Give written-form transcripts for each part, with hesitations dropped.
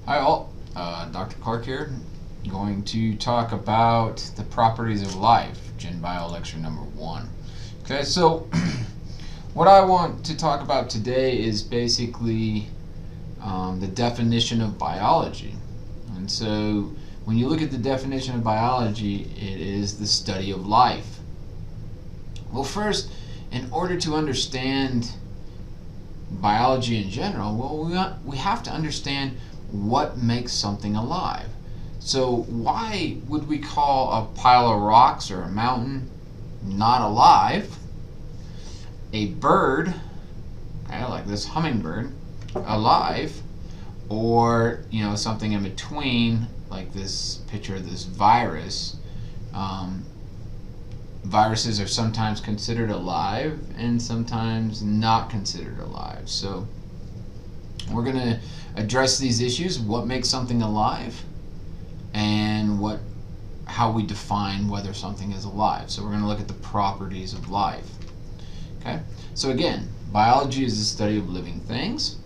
Hi all, Dr. Clark here, going to talk about the properties of life, Gen Bio lecture number 1. Okay, so what I want to talk about today is basically the definition of biology. And so when you look at the definition of biology, it is the study of life. Well, first, in order to understand biology in general, well, we have to understand what makes something alive. So why would we call a pile of rocks or a mountain not alive, a bird, okay, like this hummingbird, alive, or something in between, like this picture of this virus? Viruses are sometimes considered alive and sometimes not considered alive. So we're going to address these issues: what makes something alive, and how we define whether something is alive. So we're going to look at the properties of life. Okay? So again, biology is the study of living things.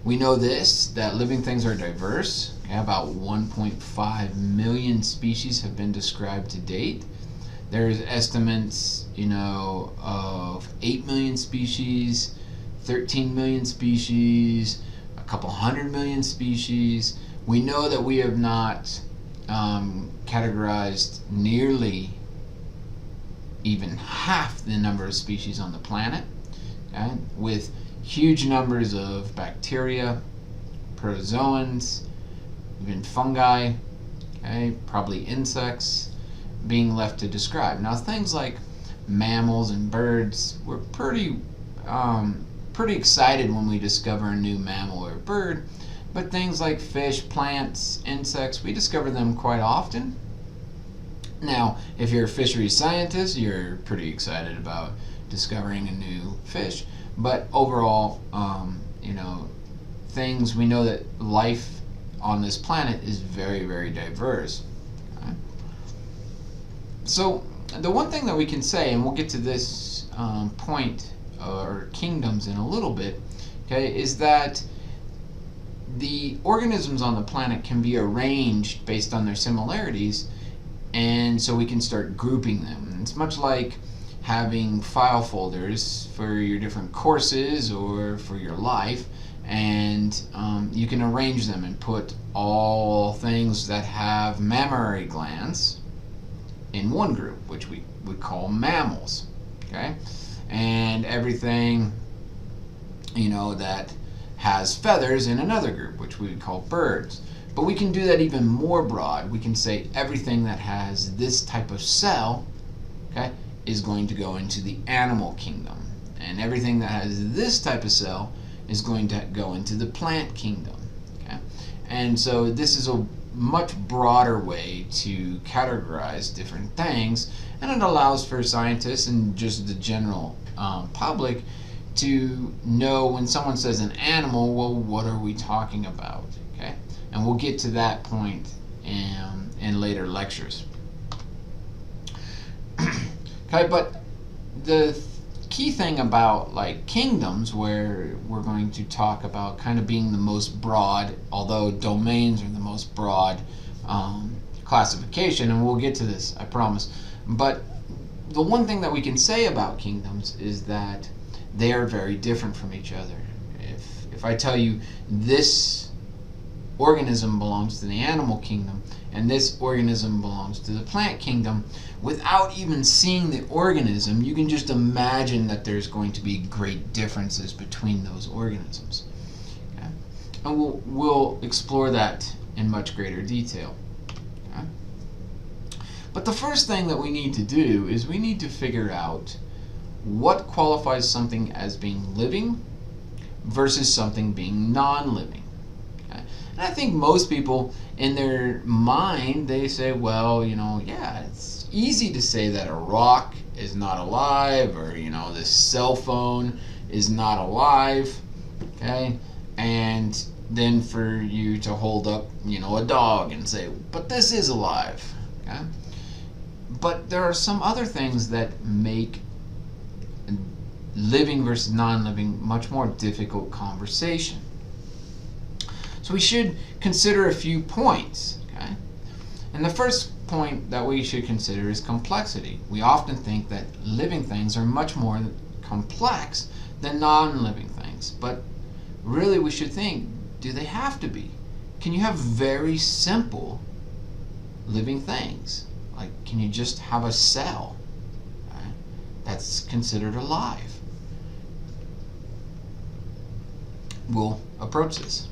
We know that living things are diverse. Okay? About 1.5 million species have been described to date. There's estimates, of 8 million species, 13 million species, a couple 100 million species. We know that we have not categorized nearly even half the number of species on the planet, okay? With huge numbers of bacteria, protozoans, even fungi, okay? Probably insects being left to describe. Now, things like mammals and birds, we're pretty excited when we discover a new mammal or bird, but things like fish, plants, insects, we discover them quite often. Now, if you're a fisheries scientist, you're pretty excited about discovering a new fish, but overall, we know that life on this planet is very, very diverse. Okay? So the one thing that we can say, and we'll get to this point, or kingdoms, in a little bit, okay, is that the organisms on the planet can be arranged based on their similarities, and so we can start grouping them. It's much like having file folders for your different courses or for your life, and you can arrange them and put all things that have mammary glands in one group, which we would call mammals, okay? And everything that has feathers in another group, which we would call birds. But we can do that even more broad. We can say everything that has this type of cell, okay, is going to go into the animal kingdom, and everything that has this type of cell is going to go into the plant kingdom. Okay? And so this is a much broader way to categorize different things, and it allows for scientists and just the general public to know when someone says an animal, well, what are we talking about? Okay? And we'll get to that point in later lectures. Okay, but the key thing about kingdoms, where we're going to talk about kind of being the most broad, although domains are the most broad classification, and we'll get to this, I promise. But the one thing that we can say about kingdoms is that they are very different from each other. If I tell you this organism belongs to the animal kingdom and this organism belongs to the plant kingdom, without even seeing the organism, you can just imagine that there's going to be great differences between those organisms. Okay? And we'll explore that in much greater detail. Okay? But the first thing that we need to do is we need to figure out what qualifies something as being living versus something being non-living. Okay? And I think most people, in their mind, they say, well, yeah, it's easy to say that a rock is not alive, or this cell phone is not alive, okay? And then for you to hold up, a dog and say, but this is alive, okay? But there are some other things that make living versus non-living much more difficult conversation. So we should consider a few points. Okay? And the first point that we should consider is complexity. We often think that living things are much more complex than non-living things, but really we should think, do they have to be? Can you have very simple living things? Like, can you just have a cell? Right? That's considered alive. We'll approach this.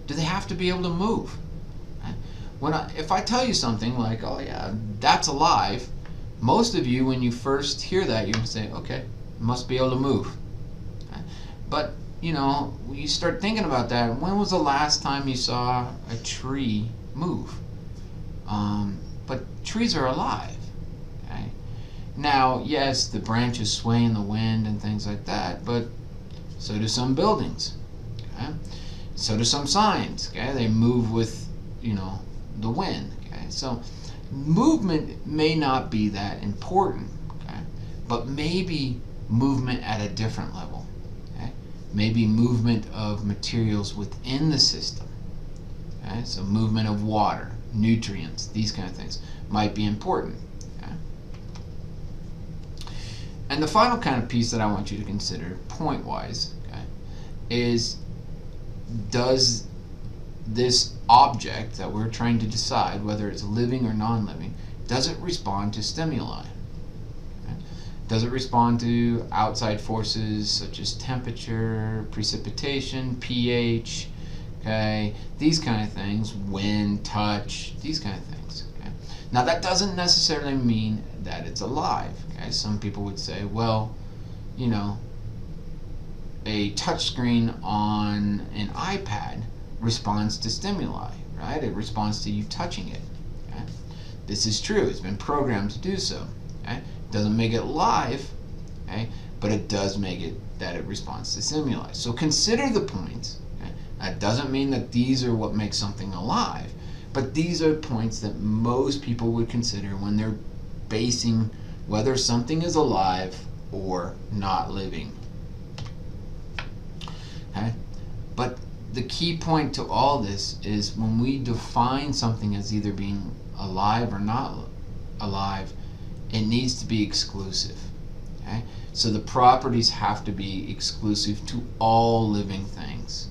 Do they have to be able to move? Right? If I tell you something like, oh yeah, that's alive, most of you, when you first hear that, you're going to say, okay, it must be able to move. Right? But when you start thinking about that, when was the last time you saw a tree move? But trees are alive. Okay? Now, yes, the branches sway in the wind and things like that, but so do some buildings. Okay? So do some signs. Okay? They move with, the wind. Okay? So movement may not be that important, okay? But maybe movement at a different level. Maybe movement of materials within the system. Okay? So movement of water, nutrients, these kind of things might be important. Okay? And the final kind of piece that I want you to consider, point-wise, okay, is, does this object that we're trying to decide whether it's living or non-living, does it respond to stimuli? Does it respond to outside forces such as temperature, precipitation, pH, okay, these kind of things, wind, touch, these kind of things. Okay? Now that doesn't necessarily mean that it's alive. Okay? Some people would say, well, a touch screen on an iPad responds to stimuli, right? It responds to you touching it. Okay? This is true. It's been programmed to do so. Okay? Doesn't make it live, okay, but it does make it that it responds to stimuli. So consider the points. Okay? That doesn't mean that these are what makes something alive, but these are points that most people would consider when they're basing whether something is alive or not living. Okay? But the key point to all this is when we define something as either being alive or not alive, it needs to be exclusive. Okay? So the properties have to be exclusive to all living things.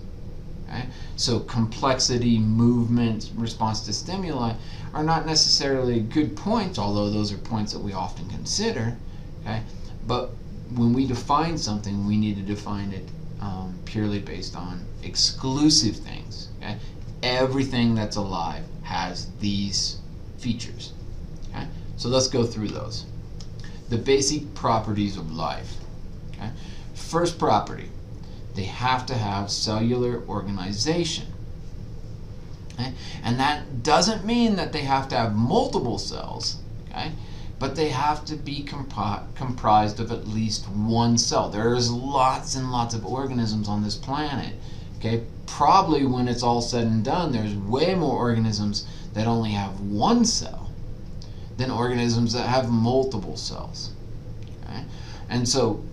Okay? So complexity, movement, response to stimuli are not necessarily good points, although those are points that we often consider. Okay? But when we define something, we need to define it purely based on exclusive things. Okay? Everything that's alive has these features. Okay? So let's go through those. The basic properties of life. Okay? First property, they have to have cellular organization. Okay? And that doesn't mean that they have to have multiple cells, okay? But they have to be comprised of at least one cell. There's lots and lots of organisms on this planet. Okay? Probably when it's all said and done, there's way more organisms that only have one cell than organisms that have multiple cells. Okay? And so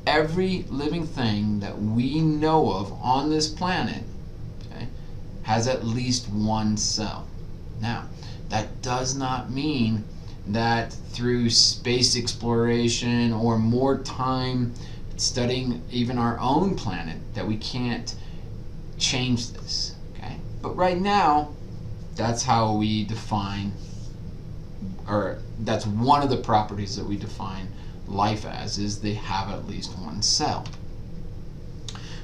every living thing that we know of on this planet, okay, has at least one cell. Now, that does not mean that through space exploration or more time studying even our own planet that we can't change this. Okay? But right now, that's how we define, or that's one of the properties that we define life as, is they have at least one cell.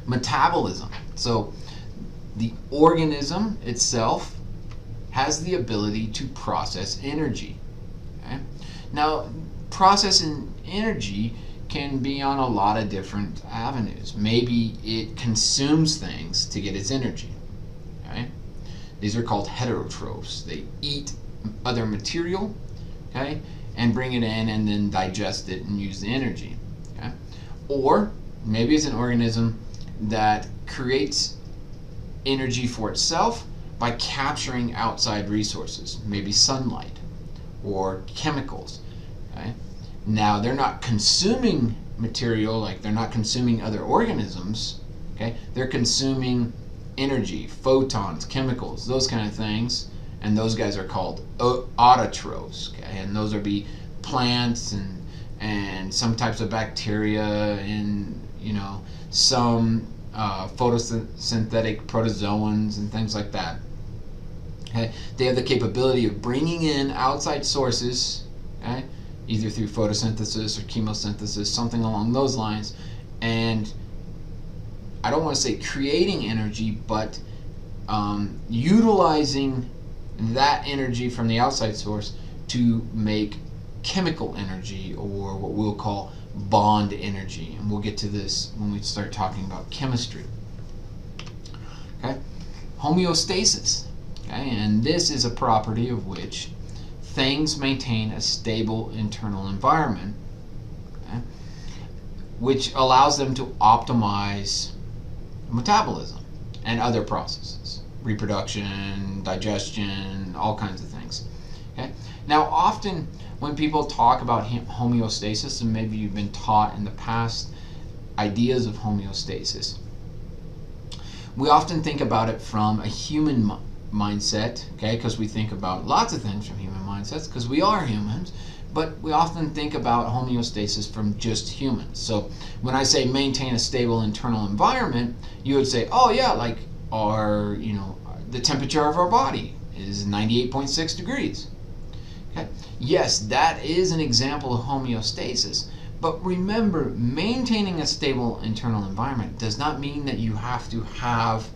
Metabolism. So the organism itself has the ability to process energy. Okay? Now, processing energy can be on a lot of different avenues. Maybe it consumes things to get its energy. Okay? These are called heterotrophs. They eat other material, okay, and bring it in and then digest it and use the energy. Okay? Or maybe it's an organism that creates energy for itself by capturing outside resources, maybe sunlight or chemicals. Okay? Now, they're not consuming material, like they're not consuming other organisms. Okay? They're consuming energy, photons, chemicals, those kind of things, and those guys are called autotrophs. Okay, and those would be plants and some types of bacteria and some photosynthetic protozoans and things like that. Okay, they have the capability of bringing in outside sources, okay, either through photosynthesis or chemosynthesis, something along those lines, and I don't want to say creating energy, but utilizing that energy from the outside source to make chemical energy, or what we'll call bond energy. And we'll get to this when we start talking about chemistry. Okay, homeostasis. Okay, and this is a property of which things maintain a stable internal environment, okay, which allows them to optimize metabolism and other processes, reproduction, digestion, all kinds of things. Okay, now often when people talk about homeostasis, and maybe you've been taught in the past ideas of homeostasis, we often think about it from a human mindset, okay, because we think about lots of things from human mindsets because we are humans, but we often think about homeostasis from just humans. So when I say maintain a stable internal environment, you would say, oh yeah, like the temperature of our body is 98.6 degrees. Okay? Yes, that is an example of homeostasis, but remember, maintaining a stable internal environment does not mean that you have to have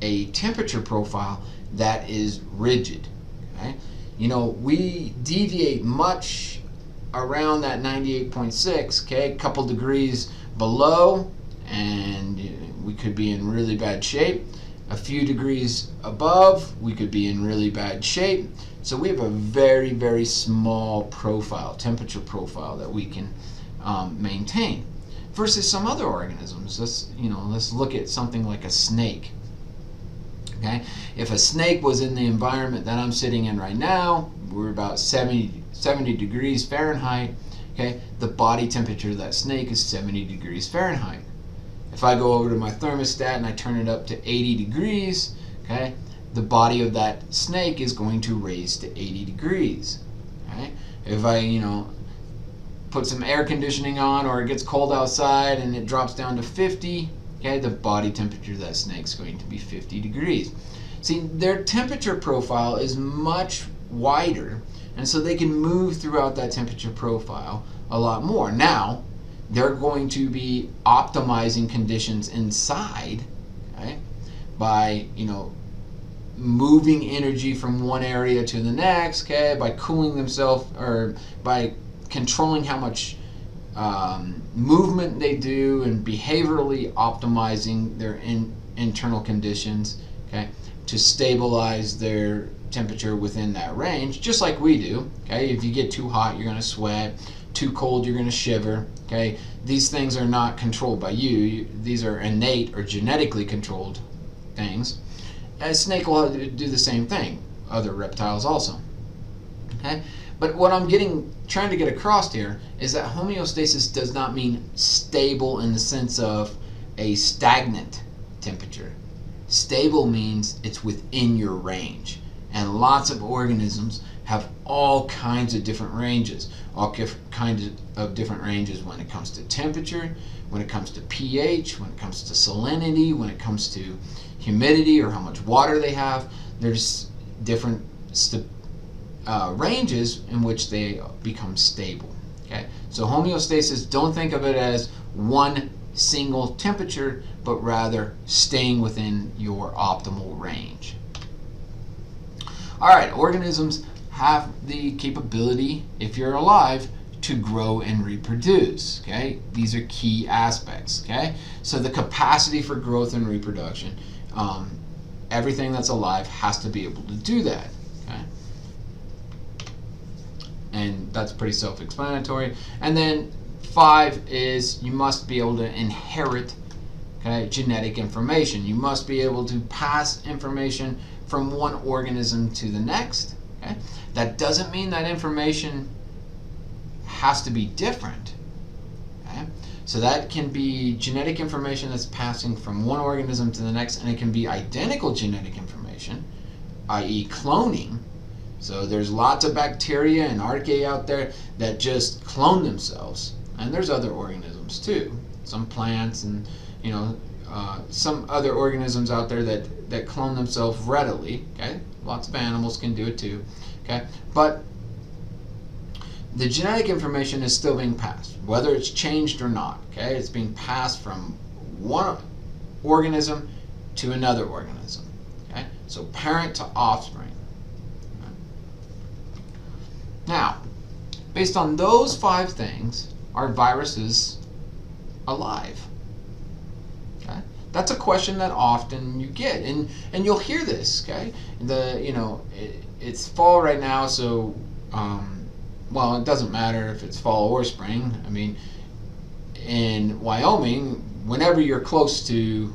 a temperature profile that is rigid. Okay? We deviate much around that 98.6, okay, a couple degrees below, and we could be in really bad shape. A few degrees above, we could be in really bad shape. So we have a very, very small profile, temperature profile that we can maintain. Versus some other organisms. Let's look at something like a snake. Okay, if a snake was in the environment that I'm sitting in right now, we're about 70 degrees Fahrenheit. Okay, the body temperature of that snake is 70 degrees Fahrenheit. If I go over to my thermostat and I turn it up to 80 degrees, okay, the body of that snake is going to raise to 80 degrees. Okay? If I, put some air conditioning on, or it gets cold outside and it drops down to 50, okay, the body temperature of that snake is going to be 50 degrees. See, their temperature profile is much wider, and so they can move throughout that temperature profile a lot more. Now, they're going to be optimizing conditions inside, okay, by, moving energy from one area to the next, okay, by cooling themselves, or by controlling how much movement they do, and behaviorally optimizing their internal conditions, okay, to stabilize their temperature within that range, just like we do. Okay, if you get too hot, you're going to sweat. Too cold, you're going to shiver. Okay, these things are not controlled by you. These are innate or genetically controlled things. A snake will do the same thing. Other reptiles also. Okay, but what I'm trying to get across here is that homeostasis does not mean stable in the sense of a stagnant temperature. Stable means it's within your range. And lots of organisms have all kinds of different ranges. All kinds of different ranges when it comes to temperature, when it comes to pH, when it comes to salinity, when it comes to humidity or how much water they have. There's different ranges in which they become stable. Okay? So homeostasis, don't think of it as one single temperature, but rather staying within your optimal range. All right, organisms have the capability, if you're alive, to grow and reproduce. Okay, these are key aspects. Okay, so the capacity for growth and reproduction, everything that's alive has to be able to do that. Okay, and that's pretty self-explanatory. And then 5 is you must be able to inherit, okay, genetic information. You must be able to pass information from one organism to the next. Okay? That doesn't mean that information has to be different. Okay? So that can be genetic information that's passing from one organism to the next, and it can be identical genetic information, i.e. cloning. So there's lots of bacteria and archaea out there that just clone themselves, and there's other organisms too, some plants and some other organisms out there that clone themselves readily. Okay, lots of animals can do it too. Okay, but the genetic information is still being passed, whether it's changed or not. Okay, it's being passed from one organism to another organism. Okay, so parent to offspring. Okay. Now, based on those 5 things, are viruses alive? Okay, that's a question that often you get, and you'll hear this. Okay, it's fall right now, so. Well, it doesn't matter if it's fall or spring. I mean, in Wyoming, whenever you're close to,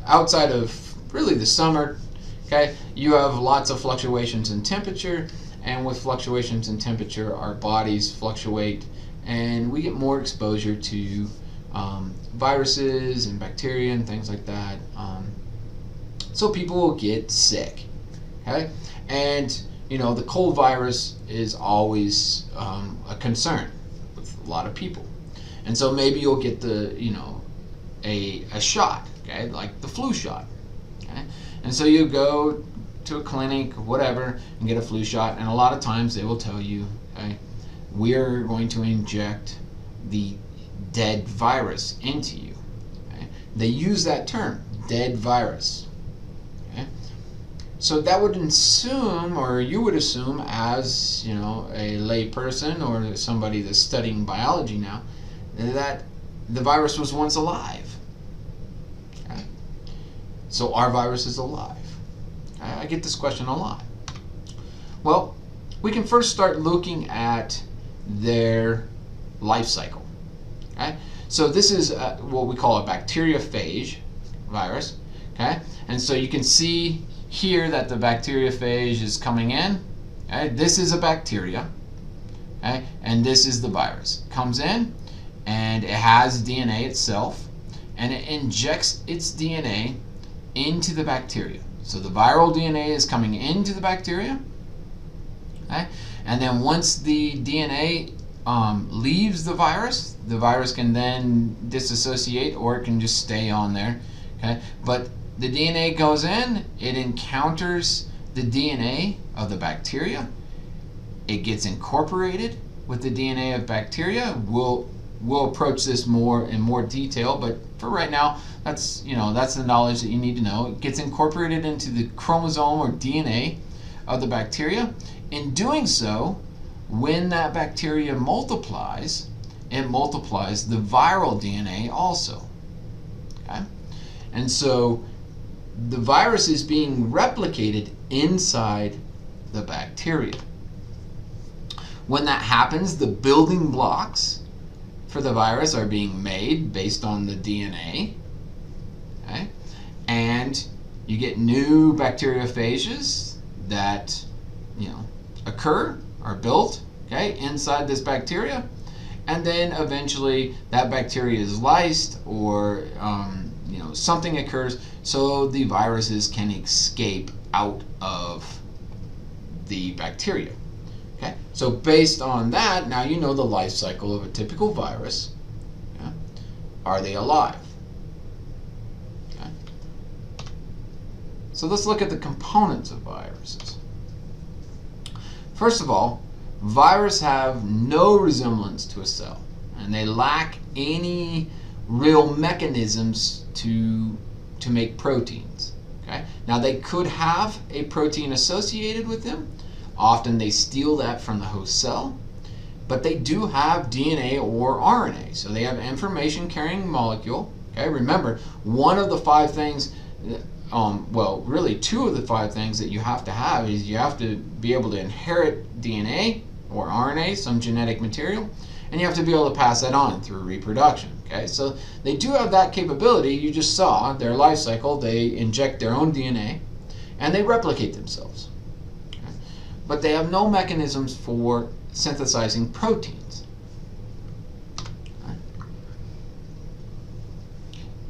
outside of really the summer, okay, you have lots of fluctuations in temperature, and with fluctuations in temperature, our bodies fluctuate, and we get more exposure to viruses and bacteria and things like that. So people will get sick, okay, and the cold virus is always a concern with a lot of people. And so maybe you'll get a shot, okay, like the flu shot. Okay? And so you go to a clinic or whatever and get a flu shot, and a lot of times they will tell you, okay, we're going to inject the dead virus into you. Okay? They use that term, dead virus. So that would assume, or you would assume as, a lay person or somebody that's studying biology now, that the virus was once alive. Okay? So are viruses alive? I get this question a lot. Well, we can first start looking at their life cycle. Okay? So this is what we call a bacteriophage virus. Okay? And so you can see here that the bacteriophage is coming in. Okay? This is a bacteria, okay? And this is the virus. It comes in and it has DNA itself, and it injects its DNA into the bacteria. So the viral DNA is coming into the bacteria, okay? And then once the DNA leaves the virus can then disassociate, or it can just stay on there. Okay? But the DNA goes in, it encounters the DNA of the bacteria, it gets incorporated with the DNA of bacteria. We'll approach this in more detail, but for right now, that's the knowledge that you need to know. It gets incorporated into the chromosome or DNA of the bacteria. In doing so, when that bacteria multiplies, it multiplies the viral DNA also. Okay? And so the virus is being replicated inside the bacteria. When that happens, the building blocks for the virus are being made based on the DNA. Okay? And you get new bacteriophages that occur, are built, okay, inside this bacteria, and then eventually that bacteria is lysed, or something occurs so the viruses can escape out of the bacteria. Okay, so based on that, now you know the life cycle of a typical virus. Okay? Are they alive? Okay. So let's look at the components of viruses. First of all, viruses have no resemblance to a cell, and they lack any real mechanisms to make proteins. Okay? Now they could have a protein associated with them. Often they steal that from the host cell, but they do have DNA or RNA, so they have information carrying molecule. Okay? Remember, one of the 5 things, really 2 of the 5 things that you have to have is you have to be able to inherit DNA or RNA, some genetic material, and you have to be able to pass that on through reproduction. Okay, so they do have that capability. You just saw their life cycle. They inject their own DNA and they replicate themselves. Okay? But they have no mechanisms for synthesizing proteins. Okay?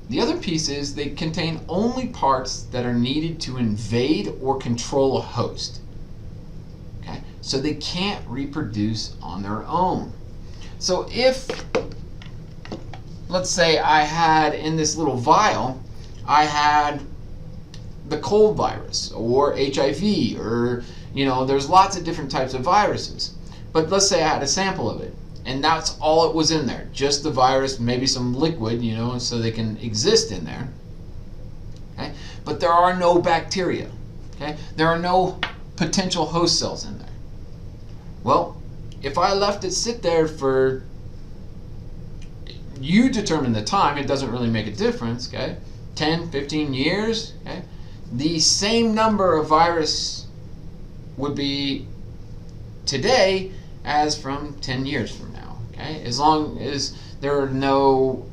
The other piece is they contain only parts that are needed to invade or control a host. Okay? So they can't reproduce on their own. So if, let's say I had in this little vial, I had the cold virus or HIV, or there's lots of different types of viruses. But let's say I had a sample of it, and that's all it was in there, just the virus, maybe some liquid, so they can exist in there. Okay? But there are no bacteria. Okay? There are no potential host cells in there. Well, if I left it sit there for, you determine the time, it doesn't really make a difference, okay? 10, 15 years, okay? The same number of virus would be today as from 10 years from now, okay? As long as there are no,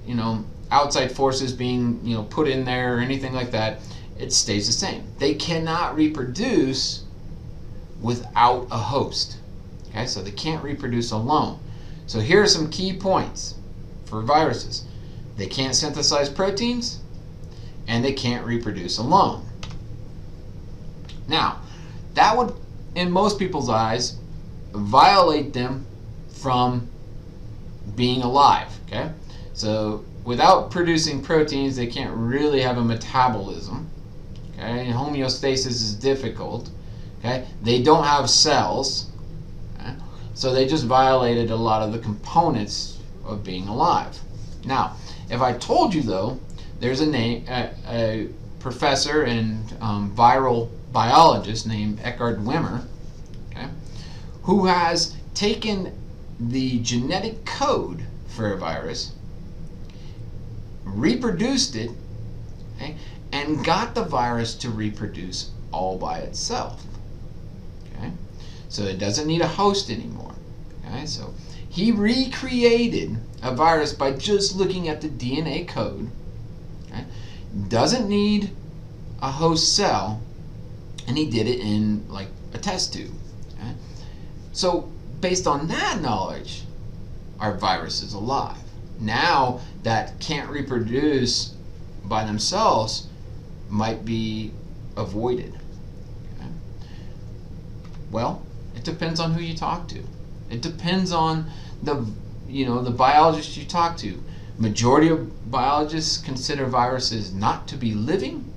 outside forces being, put in there or anything like that, it stays the same. They cannot reproduce without a host, okay? So they can't reproduce alone. So here are some key points for viruses. They can't synthesize proteins, and they can't reproduce alone. Now, that would, in most people's eyes, violate them from being alive, okay? So without producing proteins, they can't really have a metabolism, okay? And homeostasis is difficult, okay? They don't have cells, okay? So they just violated a lot of the components of being alive. Now, if I told you, though, there's a professor and viral biologist named Eckhard Wimmer, okay, who has taken the genetic code for a virus, reproduced it, okay, and got the virus to reproduce all by itself. Okay, so it doesn't need a host anymore. Okay, so he recreated a virus by just looking at the DNA code. Okay, doesn't need a host cell, and he did it in like a test tube. Okay? So based on that knowledge, are viruses alive? Now that can't reproduce by themselves might be avoided. Okay? Well, it depends on who you talk to. It depends on the biologist you talk to. Majority of biologists consider viruses not to be living,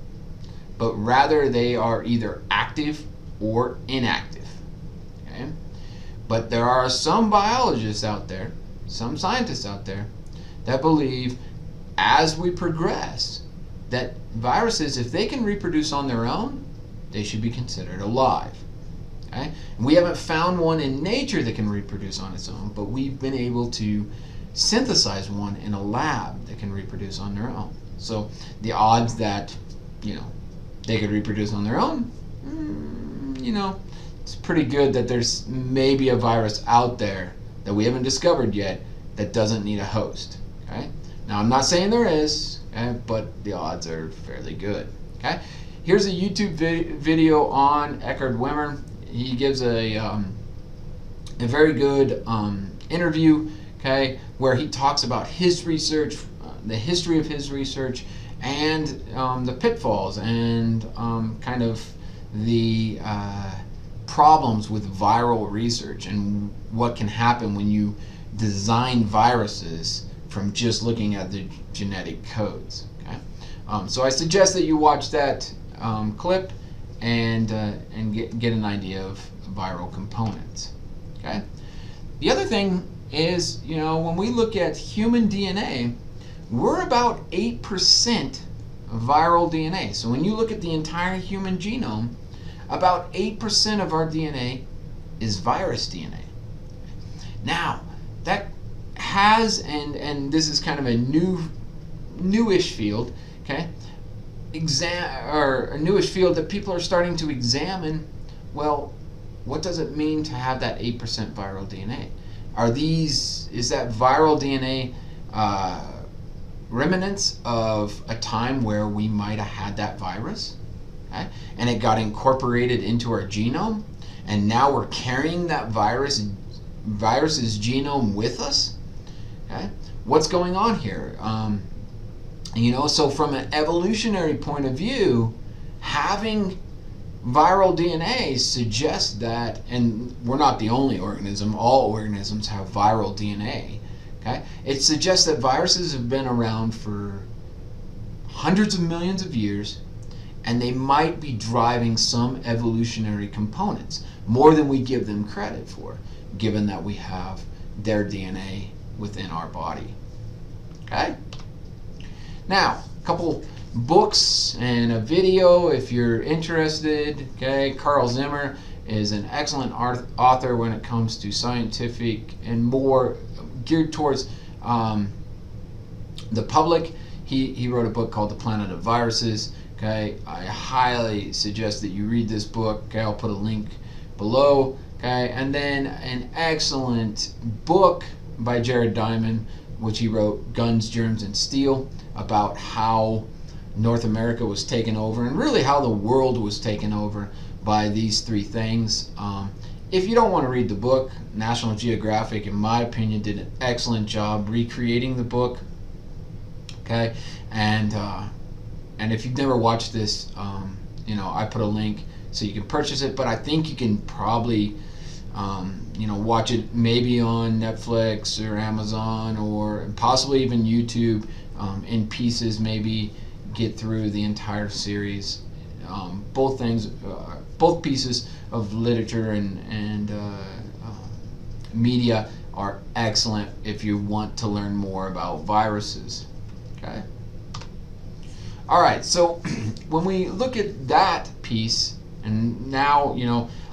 but rather they are either active or inactive. Okay? But there are some biologists out there, some scientists out there, that believe as we progress that viruses, if they can reproduce on their own, they should be considered alive. Okay? We haven't found one in nature that can reproduce on its own, but we've been able to synthesize one in a lab that can reproduce on their own. So the odds that, they could reproduce on their own, it's pretty good that there's maybe a virus out there that we haven't discovered yet that doesn't need a host. Okay? Now, I'm not saying there is, okay, but the odds are fairly good. Okay? Here's a YouTube video on Eckhard Wimmer. He gives a very good interview, okay, where he talks about his research, the history of his research, and the pitfalls and kind of the problems with viral research and what can happen when you design viruses from just looking at the genetic codes. Okay, so I suggest that you watch that clip and get an idea of viral components. Okay, the other thing is, when we look at human DNA, we're about 8% viral DNA. So when you look at the entire human genome, about 8% of our DNA is virus DNA. Now, that has, and this is kind of a newish field, okay? A newish field that people are starting to examine. Well, what does it mean to have that 8% viral DNA? Is that viral DNA remnants of a time where we might have had that virus, okay? And it got incorporated into our genome, and now we're carrying that virus's genome with us? Okay? What's going on here? So from an evolutionary point of view, having viral DNA suggests that, and we're not the only organism, all organisms have viral DNA, okay? It suggests that viruses have been around for hundreds of millions of years, and they might be driving some evolutionary components, more than we give them credit for, given that we have their DNA within our body, okay? Now, a couple books and a video if you're interested. Okay, Carl Zimmer is an excellent author when it comes to scientific and more geared towards the public. He wrote a book called The Planet of Viruses. Okay, I highly suggest that you read this book. Okay, I'll put a link below. Okay, and then an excellent book by Jared Diamond, which he wrote, Guns, Germs, and Steel, about how North America was taken over and really how the world was taken over by these three things. If you don't want to read the book, National Geographic, in my opinion, did an excellent job recreating the book. Okay, and if you've never watched this, I put a link so you can purchase it. But I think you can probably watch it maybe on Netflix or Amazon or possibly even YouTube in pieces, maybe get through the entire series. Both pieces of literature and media are excellent if you want to learn more about viruses. Okay. All right, so when we look at that piece, and now,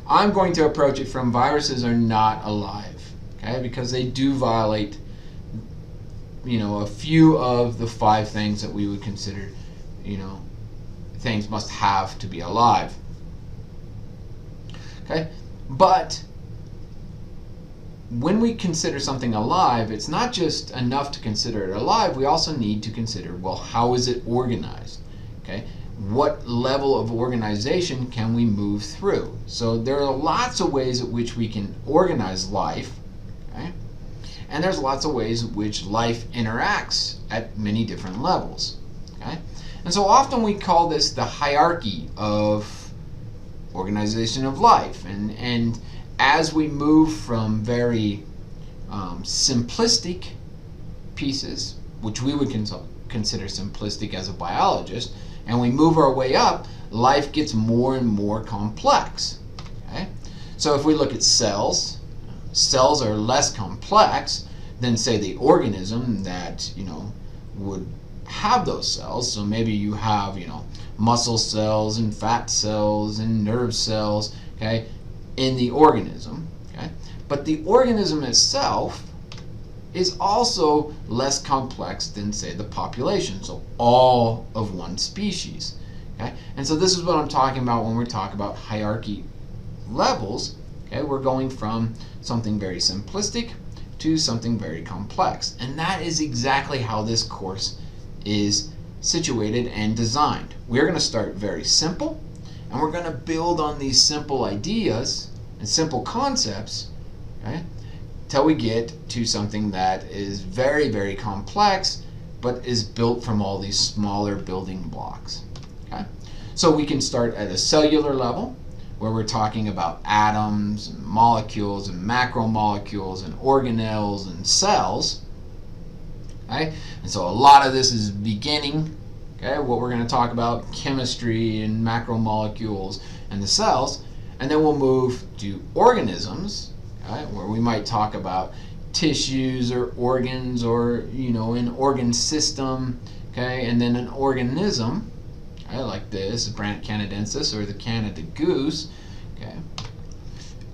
I'm going to approach it from viruses are not alive, okay, because they do violate, a few of the 5 things that we would consider, things must have to be alive. Okay, but when we consider something alive, it's not just enough to consider it alive. We also need to consider, well, how is it organized? Okay, what level of organization can we move through? So there are lots of ways at which we can organize life, okay? And there's lots of ways in which life interacts at many different levels, okay? And so often we call this the hierarchy of organization of life. And as we move from very simplistic pieces, which we would consider simplistic as a biologist, and we move our way up, life gets more and more complex. Okay? So if we look at cells, cells are less complex than, say, the organism that would have those cells. So maybe you have muscle cells and fat cells and nerve cells, okay, in the organism. Okay? But the organism itself is also less complex than, say, the population, so all of one species. Okay? And so this is what I'm talking about when we talk about hierarchy levels. Okay? We're going from something very simplistic to something very complex. And that is exactly how this course is situated and designed. We're going to start very simple, and we're going to build on these simple ideas and simple concepts, okay, till we get to something that is very, very complex, but is built from all these smaller building blocks. Okay? So we can start at a cellular level, where we're talking about atoms and molecules and macromolecules and organelles and cells. Okay? And so a lot of this is beginning, okay, what we're going to talk about, chemistry and macromolecules and the cells, and then we'll move to organisms, okay, where we might talk about tissues or organs or an organ system, okay, and then an organism, okay, like this, Brant canadensis or the Canada goose, okay.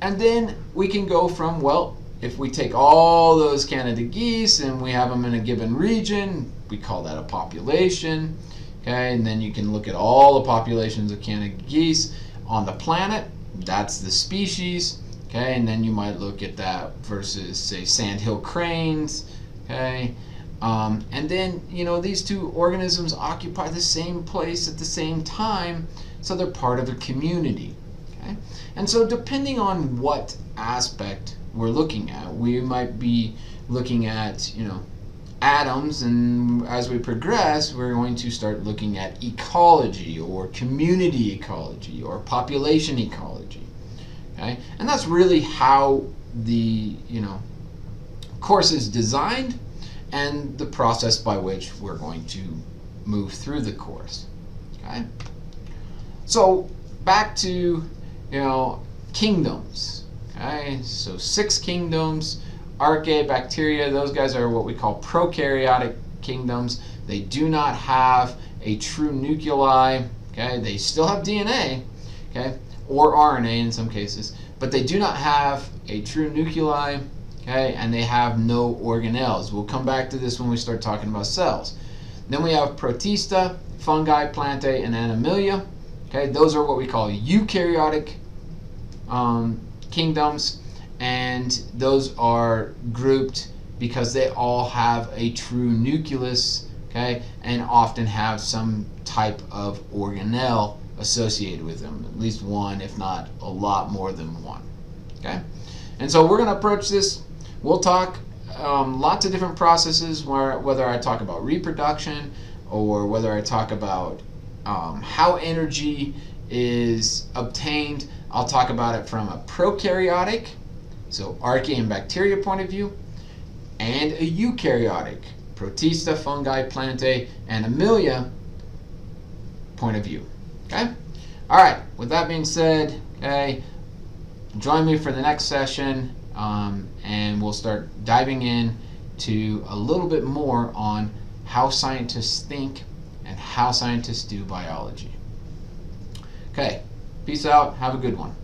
And then we can go from, well, if we take all those Canada geese and we have them in a given region, we call that a population, okay, and then you can look at all the populations of Canada geese on the planet, that's the species, okay, and then you might look at that versus, say, sandhill cranes, okay, and then, these two organisms occupy the same place at the same time, so they're part of a community, okay, and so depending on what aspect we're looking at, we might be looking at, atoms, and as we progress, we're going to start looking at ecology or community ecology or population ecology. Okay? And that's really how the course is designed, and the process by which we're going to move through the course. Okay? So back to kingdoms. Okay? So 6 kingdoms. Archaea, bacteria, those guys are what we call prokaryotic kingdoms. They do not have a true nuclei. Okay? They still have DNA, okay, or RNA in some cases, but they do not have a true nuclei. Okay, and they have no organelles. We'll come back to this when we start talking about cells. Then we have Protista, fungi, plantae, and animalia. Okay, those are what we call eukaryotic kingdoms, and those are grouped because they all have a true nucleus, okay, and often have some type of organelle associated with them, at least one, if not a lot more than one. Okay, and so we're going to approach this. We'll talk lots of different processes, whether I talk about reproduction or whether I talk about how energy is obtained. I'll talk about it from a prokaryotic, so archaea and bacteria point of view, and a eukaryotic, protista, fungi, plantae, and animalia point of view. Okay? All right, with that being said, okay, join me for the next session. And we'll start diving in to a little bit more on how scientists think and how scientists do biology. Okay, peace out. Have a good one.